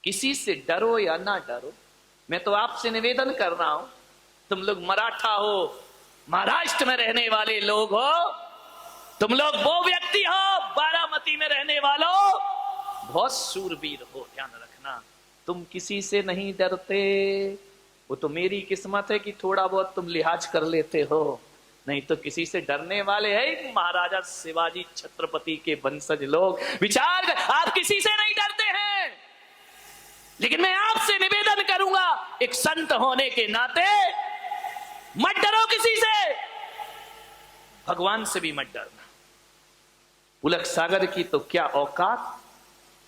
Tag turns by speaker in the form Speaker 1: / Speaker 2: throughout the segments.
Speaker 1: किसी से डरो या ना डरो, मैं तो आपसे निवेदन कर रहा हूं, तुम लोग मराठा हो, महाराष्ट्र में रहने वाले लोग हो, तुम लोग वो व्यक्ति हो बारामती में रहने वालों, बहुत शूरवीर हो, ध्यान रखना। तुम किसी से नहीं डरते, वो तो मेरी किस्मत है कि थोड़ा बहुत तुम लिहाज कर लेते हो, नहीं तो किसी से डरने वाले है महाराजा शिवाजी छत्रपति के वंशज लोग। विचार कर, आप किसी से नहीं डरते हैं, लेकिन मैं आपसे निवेदन करूंगा एक संत होने के नाते मत डरो किसी से, भगवान से भी मत डरना। पुलक सागर की तो क्या औकात,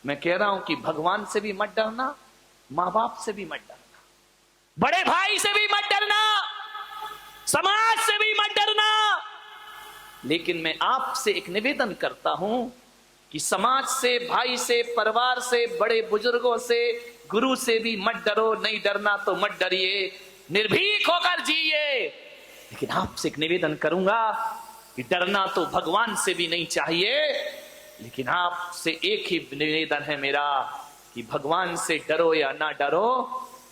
Speaker 1: मैं कह रहा हूं कि भगवान से भी मत डरना, मां बाप से भी मत डरना, बड़े भाई से भी मत डरना, समाज से भी मत डरना। लेकिन मैं आपसे एक निवेदन करता हूं कि समाज से, भाई से, परिवार से, बड़े बुजुर्गों से, गुरु से भी मत डरो। नहीं डरना तो मत डरिए, निर्भीक होकर जिए। लेकिन आपसे एक निवेदन करूंगा कि डरना तो भगवान से भी नहीं चाहिए, लेकिन आपसे एक ही निवेदन है मेरा कि भगवान से डरो या ना डरो,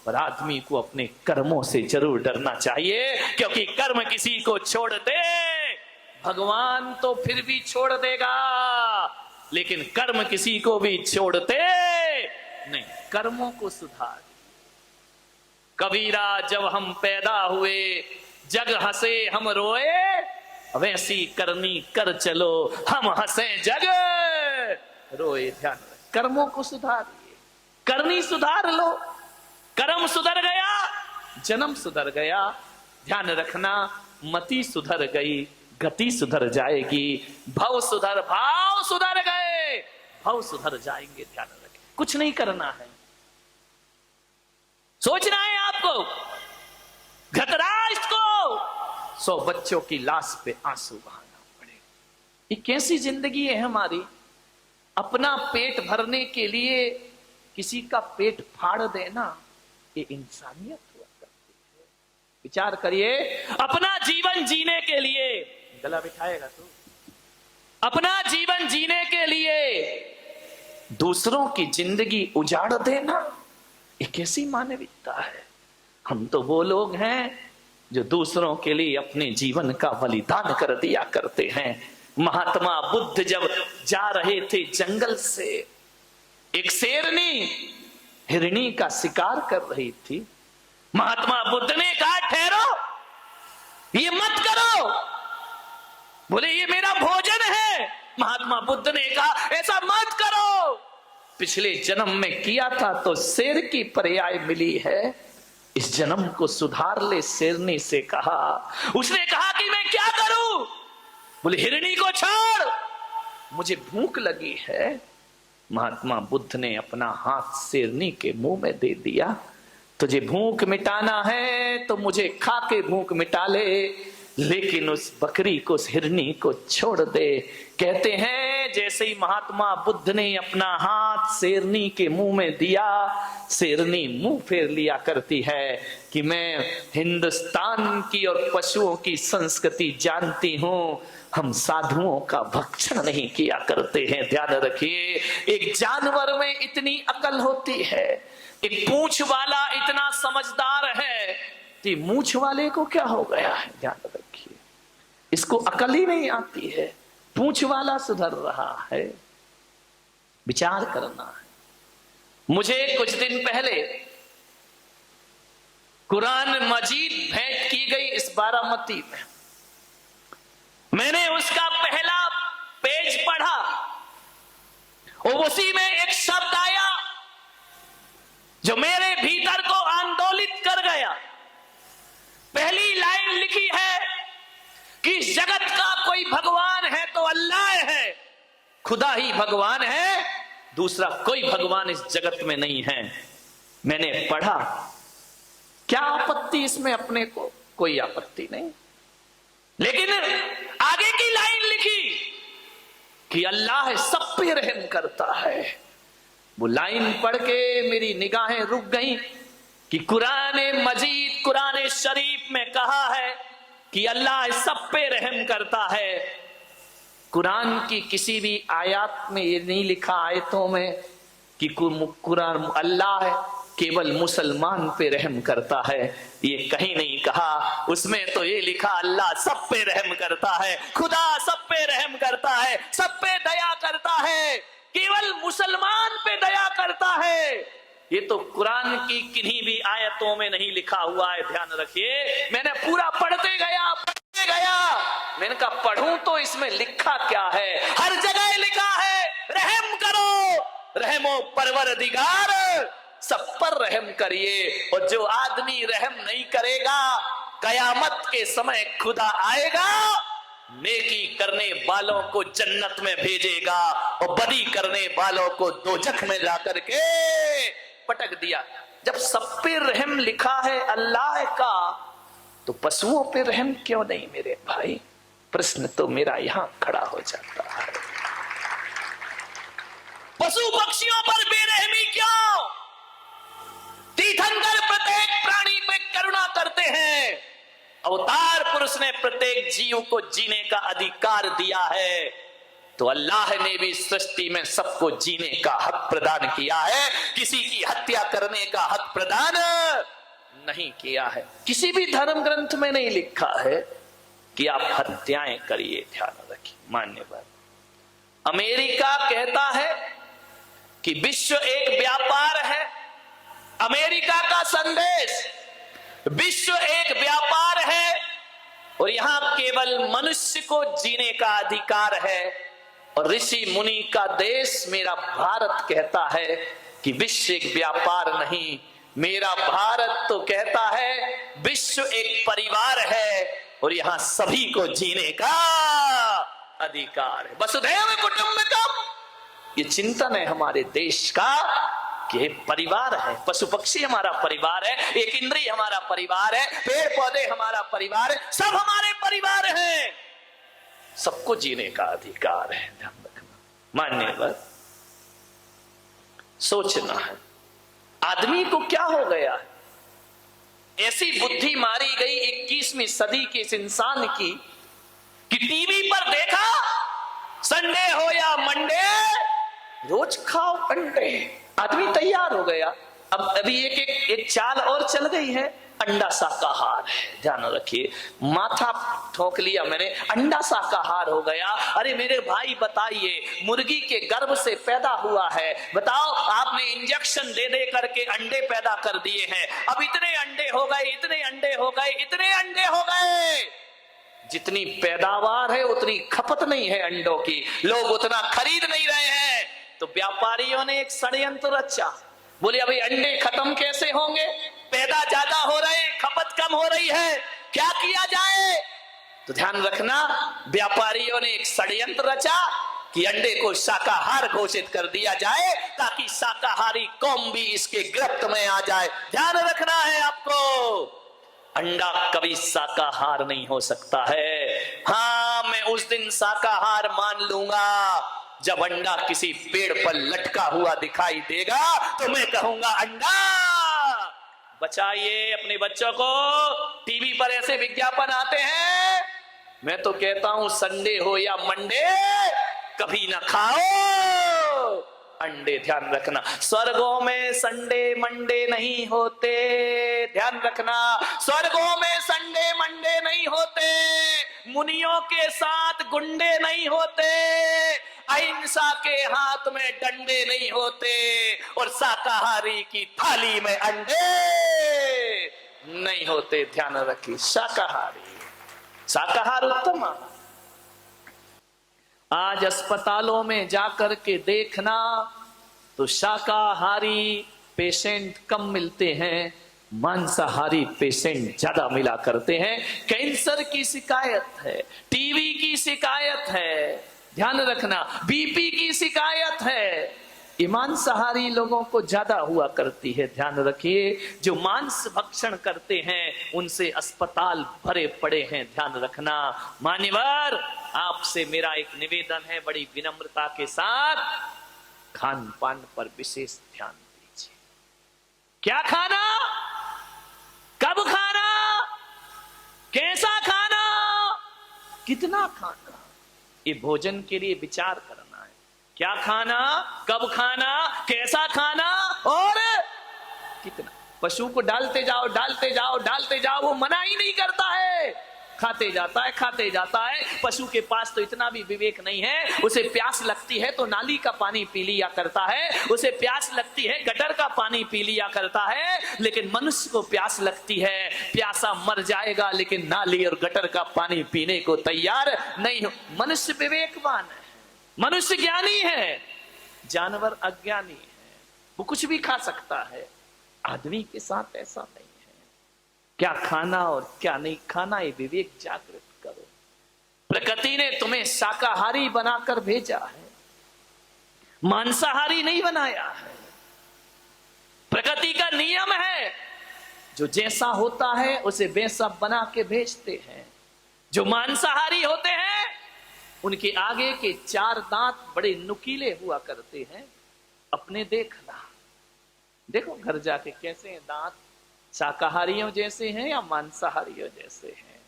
Speaker 1: पर आदमी को अपने कर्मों से जरूर डरना चाहिए, क्योंकि कर्म किसी को छोड़ दे भगवान तो फिर भी छोड़ देगा, लेकिन कर्म किसी को भी छोड़ते नहीं। कर्मों को सुधार। कबीरा जब हम पैदा हुए जग हंसे हम रोए, वैसी करनी कर चलो हम हंसे जग रोए। ध्यान रख, कर्मों को सुधारिए, करनी सुधार लो, कर्म सुधर गया जन्म सुधर गया। ध्यान रखना, मति सुधर गई गति सुधर जाएगी, भव सुधर भाव सुधर गए भव सुधर जाएंगे। ध्यान रखें, कुछ नहीं करना है, सोचना है आपको धृतराष्ट्र को 100 बच्चों की लाश पे आंसू बहाना पड़े। ये कैसी जिंदगी है हमारी, अपना पेट भरने के लिए किसी का पेट फाड़ देना, ये इंसानियत हुआ करती है। विचार करिए, अपना जीवन जीने के लिए, गला बिठाएगा तो, अपना जीवन जीने के लिए दूसरों की जिंदगी उजाड़ देना, ये कैसी मानविकता है। हम तो वो लोग हैं जो दूसरों के लिए अपने जीवन का बलिदान कर दिया करते हैं। महात्मा बुद्ध जब जा रहे थे जंगल से, एक शेरनी हिरनी का शिकार कर रही थी। महात्मा बुद्ध ने कहा ठहरो, ये मत करो। बोले ये मेरा भोजन है। महात्मा बुद्ध ने कहा ऐसा मत करो, पिछले जन्म में किया था तो शेर की पर्याय मिली है, इस जन्म को सुधार ले। शेरनी से कहा, उसने कहा कि मैं क्या करूं। बोले हिरनी को छोड़, मुझे भूख लगी है। महात्मा बुद्ध ने अपना हाथ शेरनी के मुंह में दे दिया, तुझे भूख मिटाना है तो मुझे खा के भूख मिटा ले, लेकिन उस बकरी को, उस हिरनी को छोड़ दे। कहते हैं जैसे ही महात्मा बुद्ध ने अपना हाथ शेरनी के मुंह में दिया, शेरनी मुंह फेर लिया करती है कि मैं हिंदुस्तान की और पशुओं की संस्कृति जानती हूं, हम साधुओं का भक्षण नहीं किया करते हैं। ध्यान रखिए, एक जानवर में इतनी अकल होती है, एक पूंछ वाला इतना समझदार है कि मूंछ वाले को क्या हो गया है। ध्यान रखिए, इसको अकल ही नहीं आती है, पूंछ वाला सुधर रहा है। विचार करना है। मुझे कुछ दिन पहले कुरान मजीद भेंट की गई इस बारामती में, मैंने उसका पहला पेज पढ़ा और उसी में एक शब्द आया जो मेरे भीतर को आंदोलित कर गया। पहली लाइन लिखी है कि इस जगत का कोई भगवान है तो अल्लाह है, खुदा ही भगवान है, दूसरा कोई भगवान इस जगत में नहीं है। मैंने पढ़ा, क्या आपत्ति इसमें, अपने को कोई आपत्ति नहीं, लेकिन आगे की लाइन लिखी कि अल्लाह सब पे रहम करता है। वो लाइन पढ़ के मेरी निगाहें रुक गई कि कुरान मजीद, कुरान शरीफ में कहा है कि अल्लाह सब पे रहम करता है। कुरान की किसी भी आयत में ये नहीं लिखा, आयतों में कि कुरान अल्लाह केवल मुसलमान पे रहम करता है, ये कहीं नहीं कहा। उसमें तो ये लिखा अल्लाह सब पे रहम करता है, खुदा सब पे रहम करता है, सब पे दया करता है, केवल मुसलमान पे दया करता है। ये तो कुरान की किन्हीं भी आयतों में नहीं लिखा हुआ है, ध्यान रखिए। मैंने पूरा पढ़ते गया, मैंने कहा पढ़ूं तो इसमें लिखा क्या है। हर जगह लिखा है रहम करो, रहमो परवरदिगार, सब पर रहम करिए। और जो आदमी रहम नहीं करेगा, कयामत के समय खुदा आएगा, नेकी करने वालों को जन्नत में भेजेगा और बदी करने वालों को दोजख में जाकर के पटक दिया। जब सब पे रहम लिखा है अल्लाह का, तो पशुओं पे रहम क्यों नहीं मेरे भाई? प्रश्न तो मेरा यहां खड़ा हो जाता है। पशु पक्षियों पर बेरहमी क्यों? तीर्थंकर प्रत्येक प्राणी पे करुणा करते हैं। अवतार पुरुष ने प्रत्येक जीव को जीने का अधिकार दिया है, तो अल्लाह ने भी सृष्टि में सबको जीने का हक प्रदान किया है। किसी की हत्या करने का हक प्रदान नहीं किया है। किसी भी धर्म ग्रंथ में नहीं लिखा है कि आप हत्याएं करिए, ध्यान रखिए मान्यवर। अमेरिका कहता है कि विश्व एक व्यापार है। अमेरिका का संदेश, विश्व एक व्यापार है और यहां केवल मनुष्य को जीने का अधिकार है। और ऋषि मुनि का देश मेरा भारत कहता है कि विश्व एक व्यापार नहीं, मेरा भारत तो कहता है विश्व एक परिवार है और यहां सभी को जीने का अधिकार है। वसुधैव कुटुंबकम, ये चिंतन है हमारे देश का कि परिवार है। पशु पक्षी हमारा परिवार है, एक इंद्रिय हमारा परिवार है, पेड़ पौधे हमारा परिवार है, सब हमारे परिवार हैं। सबको जीने का अधिकार है, ध्यान रखना मान्यवर। सोचना है आदमी को क्या हो गया है, ऐसी बुद्धि मारी गई 21वीं सदी के इस इंसान की कि टीवी पर देखा संडे हो या मंडे रोज खाओ अंडे। आदमी तैयार हो गया। अब अभी एक चाल और चल गई है, अंडा शाकाहार है। ध्यान रखिए, माथा ठोक लिया मैंने, अंडा शाकाहार हो गया। अरे मेरे भाई बताइए, मुर्गी के गर्भ से पैदा हुआ है, बताओ आपने इंजेक्शन दे दे करके अंडे पैदा कर दिए हैं। अब इतने अंडे हो गए, इतने अंडे हो गए, इतने अंडे हो गए। जितनी पैदावार है उतनी खपत नहीं है अंडों की, लोग उतना खरीद नहीं रहे हैं। तो व्यापारियों ने एक षड्यंत्र रचा। बोले अभी अंडे खत्म कैसे होंगे, पैदा ज्यादा हो रहे, खपत कम हो रही है, क्या किया जाए? तो ध्यान रखना, व्यापारियों ने एक षड्यंत्र रचा कि अंडे को शाकाहार घोषित कर दिया जाए ताकि शाकाहारी कौम भी इसके गिरफ्त में आ जाए। ध्यान रखना है आपको, अंडा कभी शाकाहार नहीं हो सकता है। हाँ, मैं उस दिन शाकाहार मान लूंगा जब अंडा किसी पेड़ पर लटका हुआ दिखाई देगा, तो मैं कहूंगा अंडा बचाइए अपने बच्चों को। टीवी पर ऐसे विज्ञापन आते हैं, मैं तो कहता हूं संडे हो या मंडे कभी ना खाओ अंडे। ध्यान रखना, स्वर्गों में संडे मंडे नहीं होते। ध्यान रखना, स्वर्गों में संडे मंडे नहीं होते, मुनियों के साथ गुंडे नहीं होते, अहिंसा के हाथ में डंडे नहीं होते और शाकाहारी की थाली में अंडे नहीं होते। ध्यान रखिए, शाकाहार उत्तम। आज अस्पतालों में जाकर के देखना तो शाकाहारी पेशेंट कम मिलते हैं, मांसाहारी पेशेंट ज्यादा मिला करते हैं। कैंसर की शिकायत है, टीबी की शिकायत है, ध्यान रखना, बीपी की शिकायत है, ये मांसाहारी लोगों को ज्यादा हुआ करती है। ध्यान रखिए, जो मांस भक्षण करते हैं उनसे अस्पताल भरे पड़े हैं। ध्यान रखना मान्यवर, आपसे मेरा एक निवेदन है, बड़ी विनम्रता के साथ खान पान पर विशेष ध्यान दीजिए। क्या खाना, कब खाना, कैसा खाना, कितना खाना, ये भोजन के लिए विचार करना है। क्या खाना, कब खाना, कैसा खाना और कितना। पशु को डालते जाओ डालते जाओ डालते जाओ, वो मना ही नहीं करता है, खाते जाता है खाते जाता है। पशु के पास तो इतना भी विवेक नहीं है, उसे प्यास लगती है तो नाली का पानी पी लिया करता है, उसे प्यास लगती है गटर का पानी पी लिया करता है। लेकिन मनुष्य को प्यास लगती है, प्यासा मर जाएगा लेकिन नाली और गटर का पानी पीने को तैयार नहीं हो। मनुष्य विवेकवान है, मनुष्य ज्ञानी है, जानवर अज्ञानी है, वो कुछ भी खा सकता है। आदमी के साथ ऐसा नहीं है, क्या खाना और क्या नहीं खाना ये विवेक जागृत करो। प्रकृति ने तुम्हें शाकाहारी बनाकर भेजा है, मांसाहारी नहीं बनाया है। प्रकृति का नियम है, जो जैसा होता है उसे वैसा बना के भेजते हैं। जो मांसाहारी होते हैं उनके आगे के 4 दांत बड़े नुकीले हुआ करते हैं। अपने देखना, देखो घर जाके कैसे हैं दांत, शाकाहारियों जैसे हैं या मांसाहारियों जैसे हैं।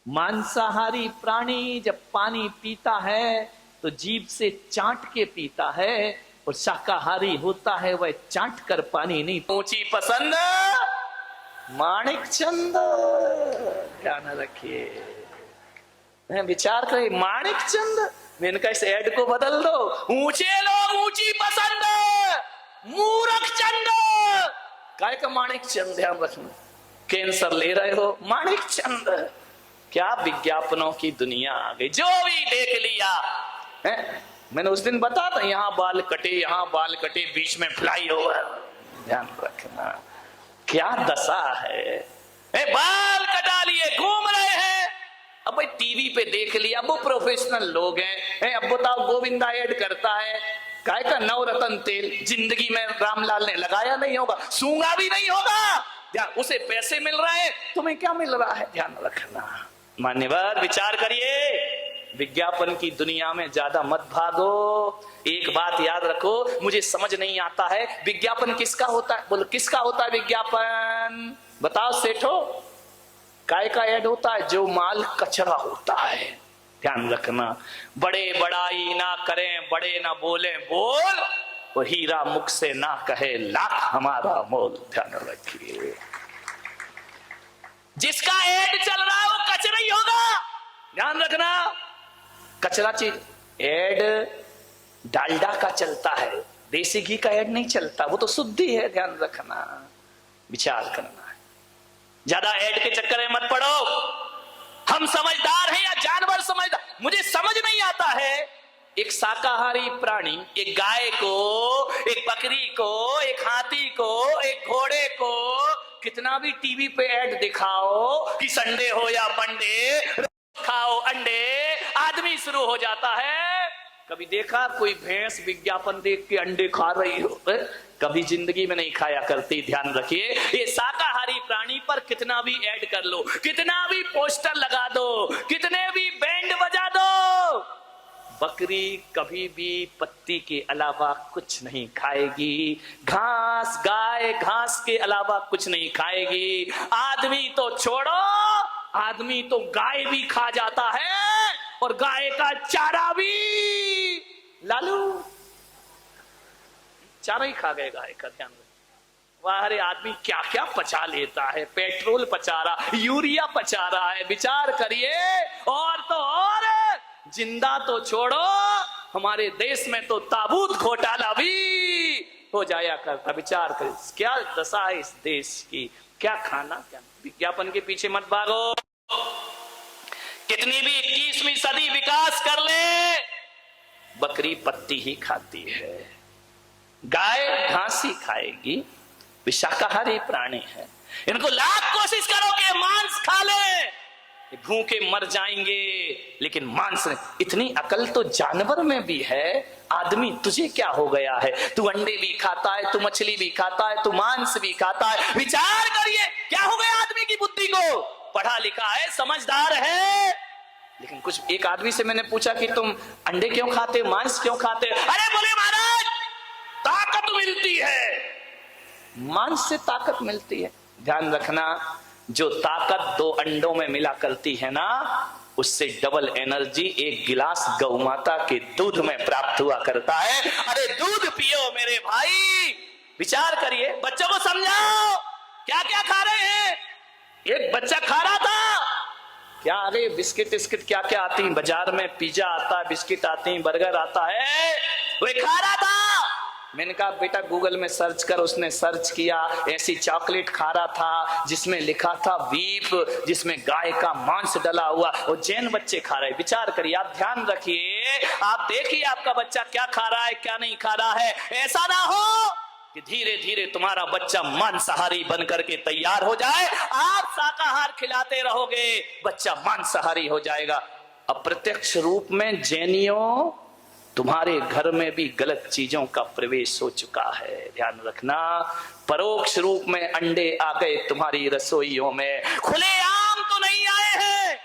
Speaker 1: मांसाहारी प्राणी जब पानी पीता है तो जीभ से चाट के पीता है, और शाकाहारी होता है वह चाट कर पानी नहीं। ऊंची पसंद माणिक चंद, ध्यान रखिए, विचार करें। माणिक चंद, मैंने कहा इस ऐड को बदल दो, ऊंचे लोग ऊंची पसंद, मूर्ख चंद। काय का माणिक चंद, ध्यान रखना। कैंसर ले रहे हो, माणिक चंद। क्या विज्ञापनों की दुनिया आ गई, जो भी देख लिया है। मैंने उस दिन बता था, यहाँ बाल कटे, यहाँ बाल कटे, बीच में फ्लाई ओवर, ध्यान रखना। क्या दशा है, बाल कटा लिए घूम रहे हैं। अब भाई टीवी पे देख लिया, वो प्रोफेशनल लोग हैं। अब बताओ, गोविंदा ऐड करता है, काय का नवरत्न तेल, जिंदगी में रामलाल ने लगाया नहीं होगा, सूंघा भी नहीं होगा, ध्यान, उसे पैसे मिल रहे हैं, तुम्हें क्या मिल रहा है, ध्यान रखना। मान्यवर विचार करिए, विज्ञापन की दुनिया में ज्यादा मत भागो। एक बात याद रखो, मुझे समझ नहीं आता है विज्ञापन किसका होता है, बोलो किसका होता है विज्ञापन, बताओ सेठो। काय का ऐड होता है, जो माल कचरा होता है, ध्यान रखना। बड़े बड़ाई ना करें, बड़े ना बोले बोल, और हीरा मुख से ना कहे लाख हमारा मोल, ध्यान रखिए। जिसका ऐड चल रहा है वो कचरा ही होगा, ध्यान रखना। कचरा चीज, ऐड डालडा का चलता है, देसी घी का ऐड नहीं चलता, वो तो शुद्धि है, ध्यान रखना, विचार करना है। ज्यादा ऐड के चक्कर में मत पड़ो। हम समझदार हैं या जानवर समझदार, मुझे समझ नहीं आता है। एक शाकाहारी प्राणी, एक गाय को, एक बकरी को, एक हाथी को, एक घोड़े को कितना भी टीवी पे ऐड दिखाओ कि संडे हो या मंडे, खाओ अंडे, आदमी शुरू हो जाता है। कभी देखा कोई भैंस विज्ञापन देख के अंडे खा रही हो? कभी जिंदगी में नहीं खाया करती, ध्यान रखिए। ये शाकाहारी प्राणी पर कितना भी ऐड कर लो, कितना भी पोस्टर लगा दो, कितने भी बैंड बजा दो, बकरी कभी भी पत्ती के अलावा कुछ नहीं खाएगी। घास, गाय घास के अलावा कुछ नहीं खाएगी। आदमी तो छोड़ो, आदमी तो गाय भी खा जाता है, और गाय का चारा भी, लालू चारा ही खा गए गाय का, ध्यान रखो। वाह रे, आदमी क्या क्या पचा लेता है, पेट्रोल पचा रहा, यूरिया पचा रहा है, विचार करिए। और तो और जिंदा तो छोड़ो, हमारे देश में तो ताबूत घोटाला भी हो जाया करता, विचार करिए क्या दशा है इस देश की। क्या खाना, क्या विज्ञापन के पीछे मत भागो। कितनी भी 21वीं सदी विकास कर ले, बकरी पत्ती ही खाती है, गाय घास ही खाएगी, वे शाकाहारी प्राणी है। इनको लाख कोशिश करो कि मांस खा ले, भूखे मर जाएंगे, लेकिन मांस, इतनी अकल तो जानवर में भी है। आदमी तुझे क्या हो गया है, तू अंडे भी खाता है, तू मछली भी खाता है, तू मांस भी खाता है, विचार करिए क्या हो गया आदमी की बुद्धि को। पढ़ा लिखा है, समझदार है, लेकिन कुछ एक आदमी से मैंने पूछा कि तुम अंडे क्यों खाते हो, मांस क्यों खाते हो? अरे बोले महाराज ताकत मिलती है, मांस से ताकत मिलती है। ध्यान रखना, जो ताकत 2 अंडों में मिला करती है ना, उससे डबल एनर्जी एक गिलास गौ माता के दूध में प्राप्त हुआ करता है। अरे दूध पियो मेरे भाई, विचार करिए, बच्चों को समझाओ क्या क्या खा रहे हैं। एक बच्चा खा रहा था क्या, अरे बिस्किट बिस्किट क्या क्या आती है बाजार में, पिज्जा आता है, बिस्किट आती है, बर्गर आता है, वो खा रहा था। मैंने कहा बेटा गूगल में सर्च कर। उसने सर्च किया, ऐसी चॉकलेट खा रहा था जिसमें लिखा था बीफ, जिसमें गाय का मांस डला हुआ। वो जैन बच्चे खा रहे। विचार करिए, आप ध्यान रखिए, आप देखिए आपका बच्चा क्या खा रहा है क्या नहीं खा रहा है। ऐसा ना हो कि धीरे धीरे तुम्हारा बच्चा मांसाहारी बन करके तैयार हो जाए। आप शाकाहार खिलाते रहोगे, बच्चा मांसाहारी हो जाएगा। अप्रत्यक्ष रूप में जैनियों तुम्हारे घर में भी गलत चीजों का प्रवेश हो चुका है, ध्यान रखना। परोक्ष रूप में अंडे आ गए तुम्हारी रसोइयों में, खुलेआम तो नहीं आए हैं।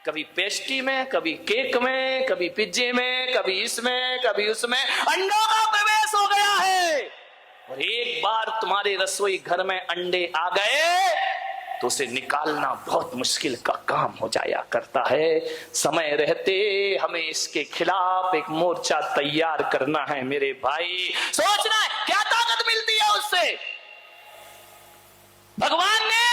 Speaker 1: कभी पेस्ट्री में, कभी केक में, कभी पिज्जे में, कभी इसमें, कभी उसमें अंडों का प्रवेश हो गया है। और एक बार तुम्हारे रसोई घर में अंडे आ गए तो उसे निकालना बहुत मुश्किल का काम हो जाया करता है। समय रहते हमें इसके खिलाफ एक मोर्चा तैयार करना है मेरे भाई। सोचना है क्या ताकत मिलती है उससे। भगवान ने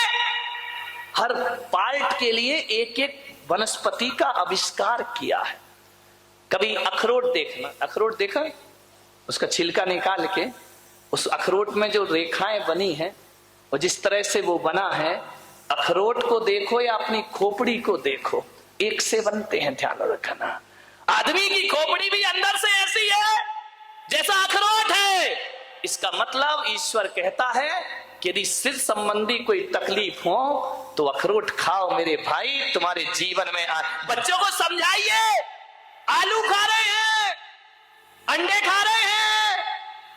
Speaker 1: हर पार्ट के लिए एक एक वनस्पति का आविष्कार किया है। कभी अखरोट देखना, अखरोट देखा, उसका छिलका निकाल के उस अखरोट में जो रेखाएं बनी हैं और जिस तरह से वो बना है, अखरोट को देखो या अपनी खोपड़ी को देखो, एक से बनते हैं, ध्यान रखना। आदमी की खोपड़ी भी अंदर से ऐसी है जैसा अखरोट है। इसका मतलब ईश्वर कहता है कि यदि सिर संबंधी कोई तकलीफ हो तो अखरोट खाओ मेरे भाई, तुम्हारे जीवन में बच्चों को समझाइए। आलू खा रहे हैं, अंडे खा रहे हैं,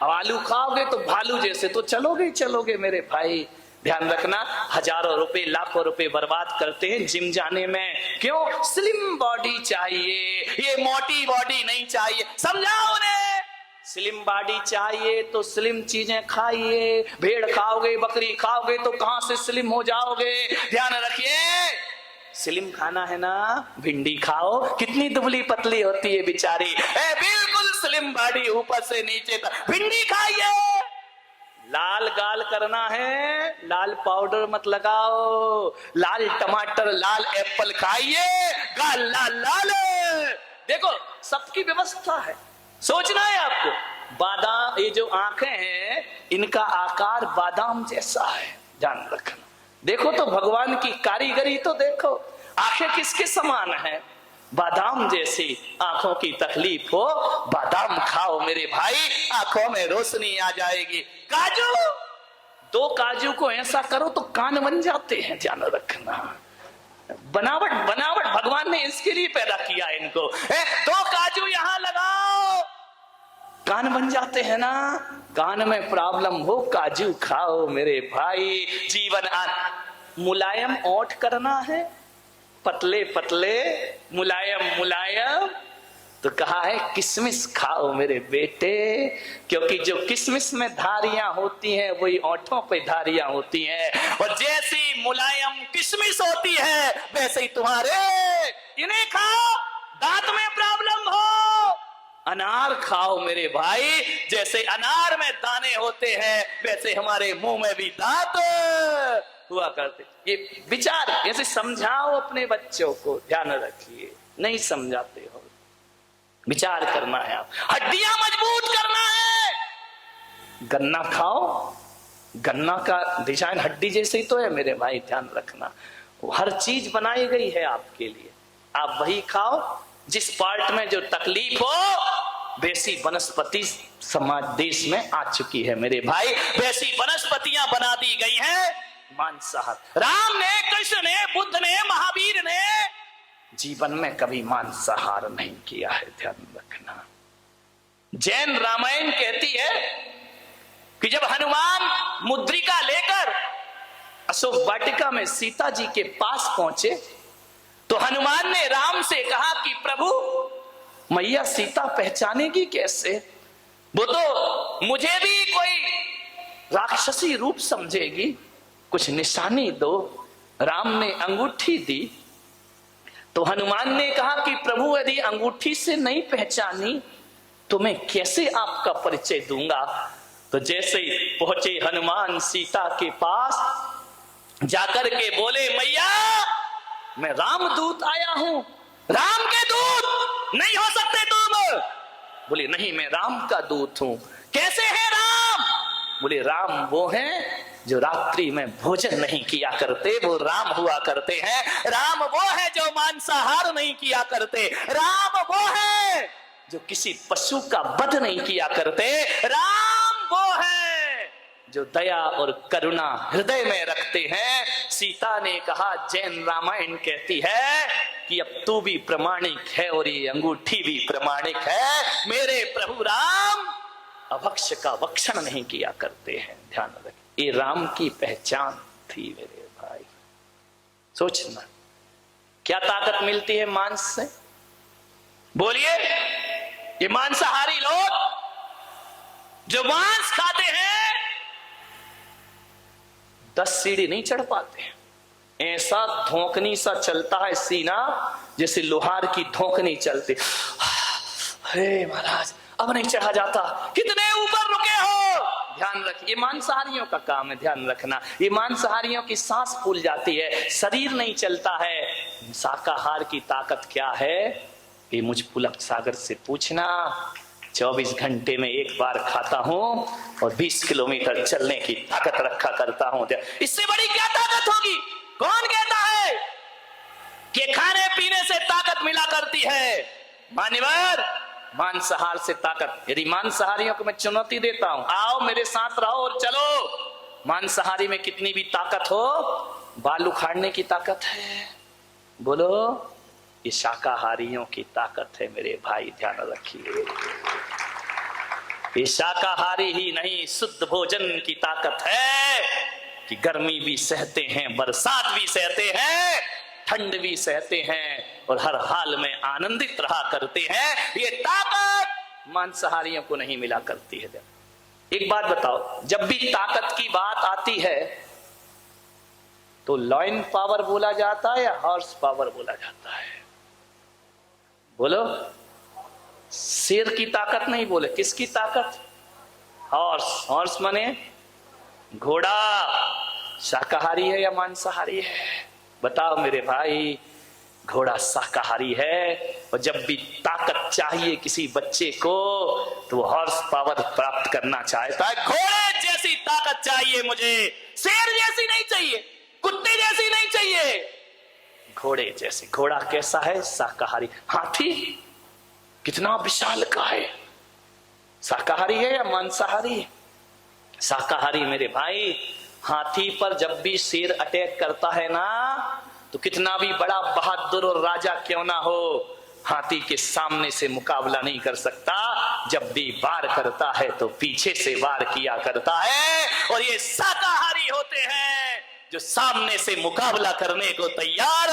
Speaker 1: अब आलू खाओगे तो भालू जैसे तो चलोगे ही चलोगे मेरे भाई। ध्यान रखना, हजारों रुपए लाखों रुपए बर्बाद करते हैं जिम जाने में। क्यों? स्लिम बॉडी चाहिए, ये मोटी बॉडी नहीं चाहिए। समझाओ उन्हें, स्लिम बॉडी चाहिए तो स्लिम चीजें खाइए। भेड़ खाओगे, बकरी खाओगे तो कहां से स्लिम हो जाओगे। ध्यान रखिए, स्लिम खाना है ना, भिंडी खाओ, कितनी दुबली पतली होती है बेचारी, बिल्कुल स्लिम बॉडी ऊपर से नीचे तक। भिंडी खाइए। लाल गाल करना है, लाल पाउडर मत लगाओ। लाल टमाटर, लाल एप्पल खाइए, गाल लाल लाल। देखो सबकी व्यवस्था है, सोचना है आपको। बादाम, ये जो आंखें हैं इनका आकार बादाम जैसा है, ध्यान रखना। देखो तो भगवान की कारीगरी तो देखो, आंखें किसके समान है, बादाम जैसी। आंखों की तकलीफ हो, बादाम खाओ मेरे भाई, आंखों में रोशनी आ जाएगी। काजू, 2 काजू को ऐसा करो तो कान बन जाते हैं, ध्यान रखना। बनावट बनावट भगवान ने इसके लिए पैदा किया इनको। 2 काजू यहां लगाओ, कान बन जाते हैं ना। कान में प्रॉब्लम हो, काजू खाओ मेरे भाई, जीवन मुलायम ओठ करना है, पतले पतले मुलायम मुलायम, तो कहा है किशमिश खाओ मेरे बेटे, क्योंकि जो किशमिश में धारियां होती हैं वही ओठों पे धारियां होती हैं। और जैसी मुलायम किशमिश होती है वैसे ही तुम्हारे, इन्हें खाओ। दांत में प्रॉब्लम हो, अनार खाओ मेरे भाई, जैसे अनार में दाने होते हैं वैसे हमारे मुंह में भी दांत हुआ करते। ये विचार ऐसे समझाओ अपने बच्चों को, ध्यान रखिए। नहीं समझाते हो, विचार करना है। आप हड्डियां मजबूत करना है, गन्ना खाओ। गन्ना का डिजाइन हड्डी जैसे ही तो है मेरे भाई, ध्यान रखना। हर चीज बनाई गई है आपके लिए, आप वही खाओ। जिस पार्ट में जो तकलीफ हो, वैसी वनस्पति समाज देश में आ चुकी है मेरे भाई, वैसी वनस्पतियां बना दी गई हैं मांसाहार। राम ने, कृष्ण ने, बुद्ध ने, महावीर ने जीवन में कभी मांसाहार नहीं किया है, ध्यान रखना। जैन रामायण कहती है कि जब हनुमान मुद्रिका लेकर अशोक वाटिका में सीता जी के पास पहुंचे तो हनुमान ने राम से कहा कि प्रभु, मैया सीता पहचानेगी कैसे? वो तो मुझे भी कोई राक्षसी रूप समझेगी, कुछ निशानी दो। राम ने अंगूठी दी तो हनुमान ने कहा कि प्रभु यदि अंगूठी से नहीं पहचानी तो मैं कैसे आपका परिचय दूंगा। तो जैसे ही पहुंचे हनुमान सीता के पास, जाकर के बोले, मैया मैं रामदूत आया हूं। राम के दूत नहीं हो सकते तुम। बोले नहीं, मैं राम का दूत हूं। कैसे है राम? बोले राम वो हैं जो रात्रि में भोजन नहीं किया करते, वो राम हुआ करते हैं। राम वो है जो मांसाहार नहीं किया करते। राम वो है जो किसी पशु का वध नहीं किया करते। राम वो है जो दया और करुणा हृदय में रखते हैं। सीता ने कहा, जैन रामायण कहती है कि अब तू भी प्रमाणिक है और ये अंगूठी भी प्रमाणिक है। मेरे प्रभु राम अभक्ष्य का भक्षण नहीं किया करते हैं। ध्यान रखें, ये राम की पहचान थी मेरे भाई। सोचना क्या ताकत मिलती है मांस से। बोलिए, ये मांसाहारी लोग जो मांस खाते हैं 10 सीढ़ी नहीं चढ़ पाते हैं। ऐसा धोकनी सा चलता है सीना जैसे लोहार की धोकनी चलती। अरे महाराज अब नहीं चढ़ा जाता, कितने ऊपर रुके हो। ध्यान रखिए, मांसाहारियों का काम है, ध्यान रखना। ये मांसाहारियों की सांस फूल जाती है, शरीर नहीं चलता है। शाकाहार की ताकत क्या है ये मुझ पुलक सागर से पूछना। 24 घंटे में एक बार खाता हूं और 20 किलोमीटर चलने की ताकत रखा करता हूं। इससे बड़ी क्या ताकत होगी? कौन कहता है कि खाने पीने से ताकत मिला करती है? मान्यवर, मांसाहार से ताकत। यदि मांसाहारियों को मैं चुनौती देता हूं, आओ मेरे साथ रहो और चलो। मांसाहारी में कितनी भी ताकत हो, बाल उखाड़ने की ताकत है। बोलो, ये शाकाहारियों की ताकत है मेरे भाई, ध्यान रखिए। ये शाकाहारी ही नहीं, शुद्ध भोजन की ताकत है कि गर्मी भी सहते हैं, बरसात भी सहते हैं, ठंड भी सहते हैं और हर हाल में आनंदित रहा करते हैं। ये ताकत मांसाहारियों को नहीं मिला करती है। एक बात बताओ, जब भी ताकत की बात आती है तो लॉइन पावर बोला जाता है या हॉर्स पावर बोला जाता है? बोलो, शेर की ताकत नहीं बोले, किसकी ताकत? हॉर्स। हॉर्स माने घोड़ा। शाकाहारी है या मांसाहारी है? बताओ मेरे भाई। घोड़ा शाकाहारी है और जब भी ताकत चाहिए किसी बच्चे को तो वो हॉर्स पावर प्राप्त करना चाहता है। घोड़े जैसी ताकत चाहिए मुझे, शेर जैसी नहीं चाहिए, कुत्ते जैसी नहीं चाहिए, घोड़े जैसे। घोड़ा कैसा है? शाकाहारी। हाथी कितना विशाल का है, शाकाहारी है या मांसाहारी? शाकाहारी मेरे भाई। हाथी पर जब भी शेर अटैक करता है ना, तो कितना भी बड़ा बहादुर और राजा क्यों ना हो, हाथी के सामने से मुकाबला नहीं कर सकता। जब भी वार करता है तो पीछे से वार किया करता है। और ये शाकाहारी होते हैं जो सामने से मुकाबला करने को तैयार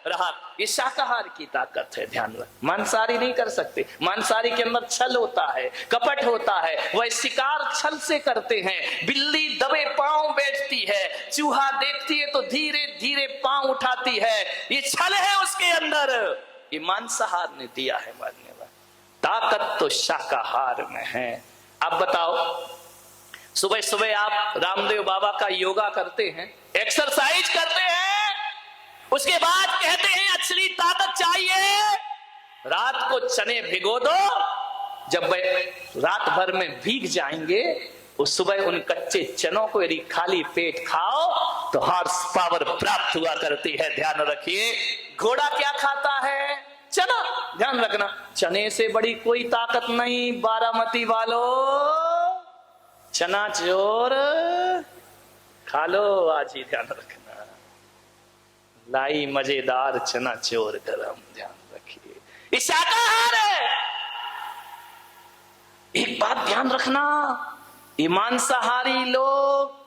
Speaker 1: रहा। ये शाकाहार की ताकत है, ध्यान रख। मांसाहारी नहीं कर सकते। मांसाहारी के अंदर छल होता है, कपट होता है, वह शिकार छल से करते हैं। बिल्ली दबे पांव बैठती है, चूहा देखती है तो धीरे धीरे पांव उठाती है, ये छल है उसके अंदर। ये मांसाहार ने दिया है। मान्यवर, ताकत तो शाकाहार में है। अब बताओ, सुबह सुबह आप रामदेव बाबा का योगा करते हैं, एक्सरसाइज करते हैं, उसके बाद कहते हैं असली ताकत चाहिए, रात को चने भिगो दो। जब वे रात भर में भीग जाएंगे, उस सुबह उन कच्चे चनों को यदि खाली पेट खाओ तो हॉर्स पावर प्राप्त हुआ करती है। ध्यान रखिए, घोड़ा क्या खाता है? चना। ध्यान रखना, चने से बड़ी कोई ताकत नहीं बारामती वालों। चना चोर खा लो आज ही, ध्यान रखना। लाई मजेदार चना चोर गरम, ध्यान रखिए, ये शाकाहार है। एक बात ध्यान रखना, ये मांसाहारी लोग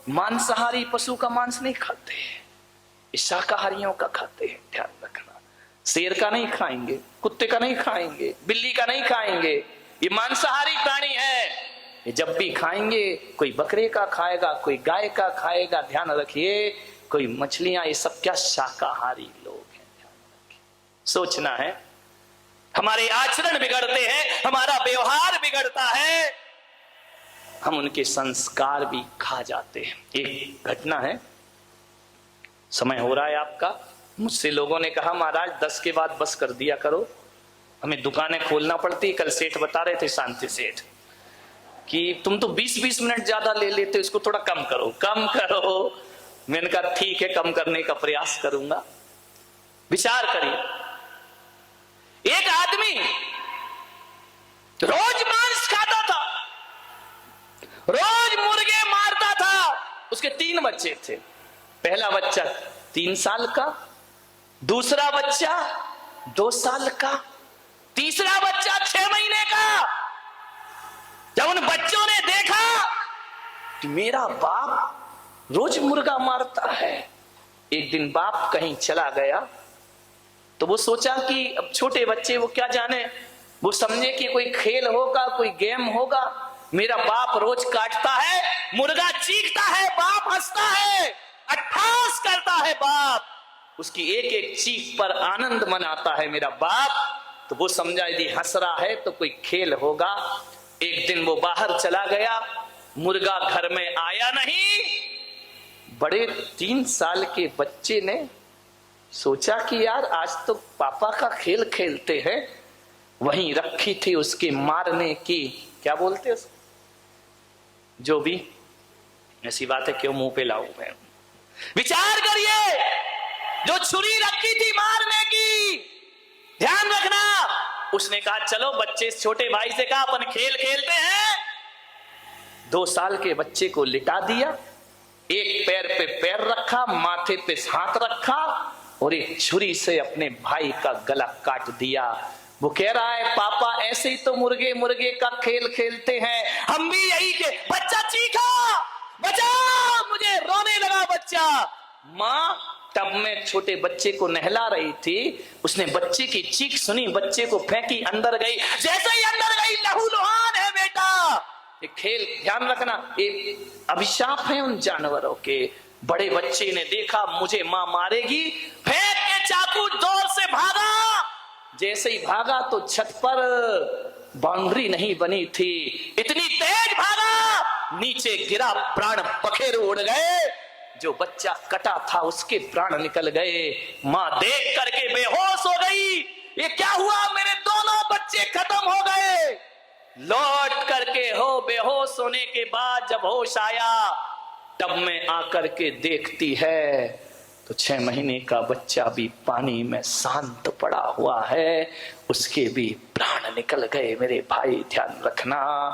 Speaker 1: मांसाहारी पशु का मांस नहीं खाते, ये शाकाहारियों का खाते हैं। ध्यान रखना, शेर का नहीं खाएंगे, कुत्ते का नहीं खाएंगे, बिल्ली का नहीं खाएंगे, ये मांसाहारी प्राणी है। ये जब भी खाएंगे कोई बकरे का खाएगा, कोई गाय का खाएगा, ध्यान रखिए, कोई मछलियां, ये सब क्या शाकाहारी लोग हैं। ध्यान रखिए, सोचना है। हमारे आचरण बिगड़ते हैं, हमारा व्यवहार बिगड़ता है, हम उनके संस्कार भी खा जाते हैं। एक घटना है, समय हो रहा है आपका। मुझसे लोगों ने कहा महाराज 10 के बाद बस कर दिया करो, हमें दुकानें खोलना पड़ती। कल सेठ बता रहे थे, शांति सेठ, कि तुम तो 20-20 मिनट ज्यादा ले लेते हो, इसको थोड़ा कम करो कम करो। मैंने कहा ठीक है, कम करने का प्रयास करूंगा। विचार करिए, एक आदमी रोज मांस खाता था, रोज मुर्गे मारता था। उसके 3 बच्चे थे। पहला बच्चा 3 साल का, दूसरा बच्चा 2 साल का, तीसरा बच्चा 6 महीने का। जब उन बच्चों ने देखा कि मेरा बाप रोज मुर्गा मारता है, एक दिन बाप कहीं चला गया, तो वो सोचा कि अब छोटे बच्चे वो क्या जाने, वो समझे कि कोई खेल होगा, कोई गेम होगा। मेरा बाप रोज काटता है, मुर्गा चीखता है, बाप हंसता है, अट्ठास करता है बाप, उसकी एक एक चीख पर आनंद मनाता है मेरा बाप। तो वो समझा यदि हंस रहा है तो कोई खेल होगा। एक दिन वो बाहर चला गया, मुर्गा घर में आया नहीं। बड़े 3 साल के बच्चे ने सोचा कि यार आज तो पापा का खेल खेलते हैं। वहीं रखी थी उसके मारने की, क्या बोलते उसको, जो भी, ऐसी बात है क्यों मुंह पे लाऊं मैं। विचार करिए, जो छुरी रखी थी मारने की, ध्यान रखना। उसने कहा चलो बच्चे, छोटे भाई से कहा अपन खेल खेलते हैं। 2 साल के बच्चे को लिटा दिया, एक पैर पे पैर रखा, माथे पे हाथ रखा और एक छुरी से अपने भाई का गला काट दिया। वो कह रहा है पापा ऐसे ही तो मुर्गे मुर्गे का खेल खेलते हैं, हम भी यही के। बच्चा चीखा, बचा, मुझे रोने लगा बच्चा। माँ टब में छोटे बच्चे को नहला रही थी, उसने बच्चे की चीख सुनी, बच्चे को फेंकी, अंदर गई। जैसे ही अंदर गई, लहूलुहान है बेटा। ये खेल, ध्यान रखना, ये अभिशाप है उन जानवरों के। बड़े बच्चे ने देखा मुझे मां मारेगी, फेंक के चाकू जोर से भागा। जैसे ही भागा तो छत पर बाउंड्री नहीं बनी थी, इतनी तेज भागा, नीचे गिरा, प्राण पखेरु उड़ गए। जो बच्चा कटा था उसके प्राण निकल गए। मां देख करके बेहोश हो गई, ये क्या हुआ, मेरे दोनों बच्चे खत्म हो गए। लौट करके बेहोश होने के बाद जब होश आया, टब में आकर के देखती है तो 6 महीने का बच्चा भी पानी में शांत पड़ा हुआ है, उसके भी प्राण निकल गए। मेरे भाई ध्यान रखना।